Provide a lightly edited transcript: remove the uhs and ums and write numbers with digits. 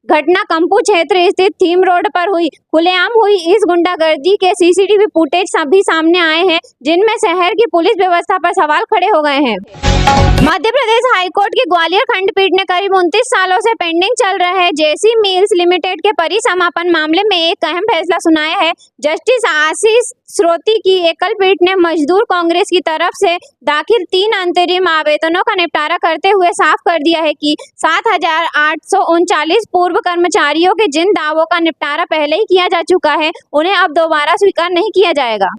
घटना कंपू क्षेत्र स्थित थीम रोड पर हुई। खुलेआम हुई इस गुंडागर्दी के सीसीटीवी फुटेज सभी सामने आए हैं, जिनमें शहर की पुलिस व्यवस्था पर सवाल खड़े हो गए हैं। मध्य प्रदेश हाईकोर्ट की ग्वालियर खंडपीठ ने करीब 29 सालों से पेंडिंग चल रहे जेसी मिल्स लिमिटेड के परिसमापन मामले में एक अहम फैसला सुनाया है। जस्टिस आशीष श्रोती की एकल पीठ ने मजदूर कांग्रेस की तरफ से दाखिल 3 अंतरिम आवेदनों का निपटारा करते हुए साफ कर दिया है कि 7,839 पूर्व कर्मचारियों के जिन दावों का निपटारा पहले ही किया जा चुका है, उन्हें अब दोबारा स्वीकार नहीं किया जाएगा।